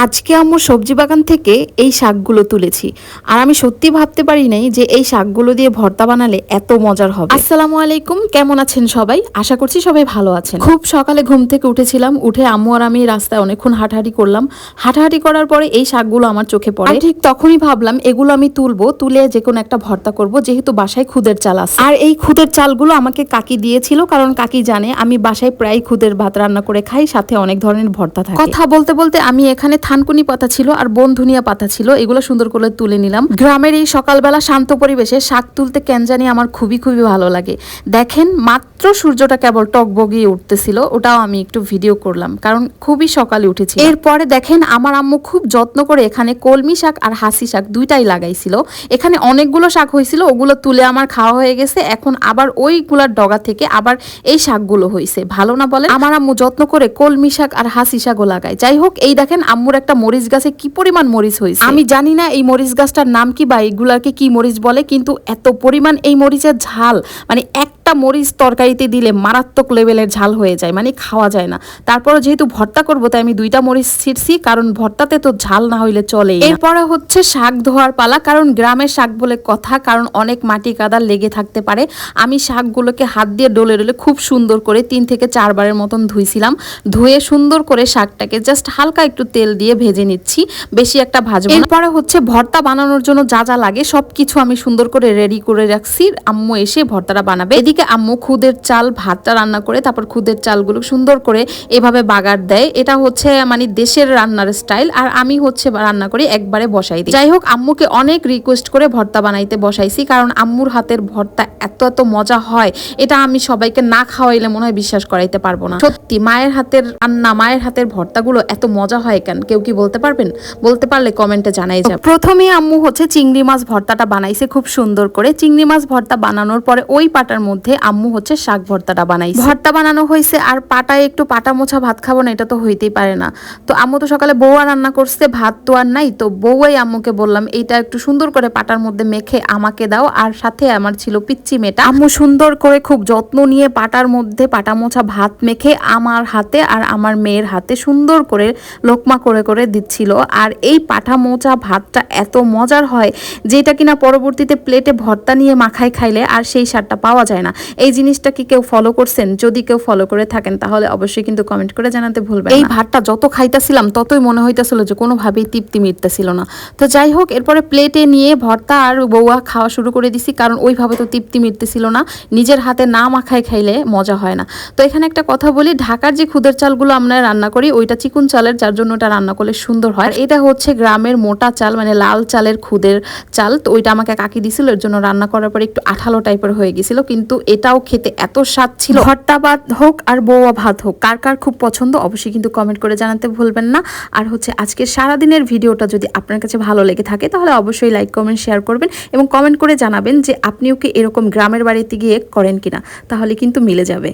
আজকে আম্মুর সবজি বাগান থেকে এই শাকগুলো তুলেছি। আর আমি সত্যি ভাবতে পারি নাই যে এই শাকগুলো দিয়ে ভর্তা বানালে এত মজার হবে। আসসালামু আলাইকুম, কেমন আছেন সবাই? আশা করছি সবাই ভালো আছেন। খুব সকালে ঘুম থেকে উঠেছিলাম, উঠে আম্মু আর আমি রাস্তায় অনেকক্ষণ হাঁটাহাঁটি করলাম। হাঁটাহাঁটি করার পরে এই শাকগুলো আমার চোখে পড়ে। ঠিক তখনই ভাবলাম এগুলো আমি তুলবো, তুলে যে কোনো একটা ভর্তা করব, যেহেতু বাসায় খুদের চাল আছে। আর এই খুদের চালগুলো আমাকে কাকি দিয়েছিল, কারণ কাকি জানে আমি বাসায় প্রায় খুদের ভাত রান্না করে খাই, সাথে অনেক ধরনের ভর্তা থাকে। কথা বলতে বলতে আমি এখানে থানকুনি পাতা ছিল আর বন ধনিয়া পাতা ছিল, এগুলো সুন্দর করে তুলে নিলাম। গ্রামের এই সকালবেলা শান্ত পরিবেশে শাক তুলতে কেন জানি আমার খুবই খুবই ভালো লাগে। দেখেন মাত্র সূর্যটা কেবল টকবগিয়ে উঠতেছিল, ওটাও আমি একটু ভিডিও করলাম, কারণ খুবই সকালে উঠেছি। এরপরে দেখেন আমার আম্মু খুব যত্ন করে এখানে কলমি শাক আর হাসি শাক দুইটাই লাগাইছিল। এখানে অনেকগুলো শাক হয়েছিল, ওগুলো তুলে আমার খাওয়া হয়ে গেছে। এখন আবার ওইগুলার ডগা থেকে আবার এই শাকগুলো হয়েছে। ভালো না বলে? আমার আম্মু যত্ন করে কলমি শাক আর হাসি শাকও লাগায়। যাই হোক, এই দেখেন আম্মুর একটা মরিচ গাছে কি পরিমাণ মরিচ হয়েছে। আমি জানি না এই মরিচ গাছটার নাম কি বা এগুলাকে কি মরিচ বলে, কিন্তু এত পরিমাণ এই মরিচের ঝাল, মানে একটা মরিচ তরকারিতে দিলে মারাত্মক লেভেলের ঝাল হয়ে যায়, মানে খাওয়া যায় না। তারপরে যেহেতু ভর্তা করবো তাই আমি দুইটা মরিচ ছিঁড়ছি, কারণ ভর্তাতে তো ঝাল না হইলে চলে। এরপরে হচ্ছে শাক ধোয়ার পালা, কারণ গ্রামের শাক বলে কথা, কারণ অনেক মাটি কাদা লেগে থাকতে পারে। আমি শাকগুলোকে হাত দিয়ে ডলে ডলে খুব সুন্দর করে 3 থেকে 4 বারের মতন ধুইছিলাম। ধুয়ে সুন্দর করে শাকটাকে জাস্ট হালকা একটু তেল দিয়ে ভেজে নিচ্ছি, বেশি একটা ভাজবো না। এরপরে হচ্ছে ভর্তা বানানোর জন্য যা যা লাগে সবকিছু আমি সুন্দর করে রেডি করে রাখছি, আম্মু এসে ভর্তাটা বানাবে। এদিকে আম্মু খুদের চাল ভাতটা রান্না করে তারপর খুদের চালগুলো সুন্দর করে এভাবে বাগার দেয়। এটা হচ্ছে মানে দেশের রান্নার স্টাইল, আর আমি হচ্ছে রান্না করি একবারে বসাই দিই। যাই হোক, আম্মুকে অনেক রিকোয়েস্ট করে ভর্তা বানাইতে বসাইছি, কারণ আম্মুর হাতের ভর্তা এত এত মজা হয়, এটা আমি সবাইকে না খাওয়াইলে মনে হয় বিশ্বাস করাইতে পারবো না। সত্যি মায়ের হাতের রান্না, মায়ের হাতের ভর্তাগুলো এত মজা হয় কেন, কেউ কি বলতে পারবেন? বলতে পারলে কমেন্টে জানাই যাবে। প্রথমে আম্মু হচ্ছে চিংড়ি মাছ ভর্তাটা বানাইছে খুব সুন্দর করে। চিংড়ি মাছ ভর্তা বানানোর পরে ওই পাটার মধ্যে আম্মু হচ্ছে শাক ভর্তাটা বানাইছে। ভর্তা বানানো হয়েছে, আর পাটায় একটু পাটা মোছা ভাত খাবো না, এটা তো হইতেই পারে না। তো আম্মু তো সকালে বউয়া রান্না করছে, ভাত তো আর নাই, তো বউয়াই আম্মুকে বললাম এইটা একটু সুন্দর করে পাটার মধ্যে মেখে আমাকে দাও। আর সাথে আমার ছিল পিচ্চি মেয়েটা, আম্মু সুন্দর করে খুব যত্ন নিয়ে পাটার মধ্যে পাটা মোছা ভাত মেখে আমার হাতে আর আমার মেয়ের হাতে সুন্দর করে লোকমা করে করে দিচ্ছিল। আর এই পাঠা মোচা ভাতটা এত মজার হয়, যেটা কিনা পরবর্তীতে প্লেটে ভর্তা নিয়ে মাখায় খাইলে আর সেই স্বাদটা পাওয়া যায় না। এই জিনিসটা কি কেউ ফলো করছেন? যদি কেউ ফলো করে থাকেন তাহলে অবশ্যই কিন্তু কমেন্ট করে জানাতে ভুলবেন না। এই ভাতটা যত খাইতেছিলাম ততই মনে হইতেছিল যে কোনোভাবেই তৃপ্তি মিটতেছিল না। তো যাই হোক, এরপরে প্লেটে নিয়ে ভর্তা আর বউয়া খাওয়া শুরু করে দিছি, কারণ ওইভাবে তো তৃপ্তি মিটতেছিল না, নিজের হাতে না মাখায় খাইলে মজা হয় না। তো এখানে একটা কথা বলি, ঢাকার যে খুদের চালগুলো আমরা রান্না করি ওইটা চিকুন চালের, যার জন্য ওটা রান্না করলে সুন্দর হয়। আর এটা হচ্ছে গ্রামের মোটা চাল, মানে লাল চালের খুদের চাল। তো ওইটা আমাকে কাকি দিছিল, এর জন্য রান্না করার পরে একটু আঠালো টাইপের হয়ে গেছিল, কিন্তু এটাও খেতে এত স্বাদ ছিল। ভর্তা ভাত হোক আর বউয়া ভাত হোক, কার কার খুব পছন্দ অবশ্যই কিন্তু কমেন্ট করে জানাতে ভুলবেন না। আর হচ্ছে আজকের সারাদিনের ভিডিওটা যদি আপনার কাছে ভালো লেগে থাকে তাহলে অবশ্যই লাইক কমেন্ট শেয়ার করবেন, এবং কমেন্ট করে জানাবেন যে আপনিও কি এরকম গ্রামের বাড়িতে গিয়ে করেন কিনা, তাহলে কিন্তু মিলে যাবে।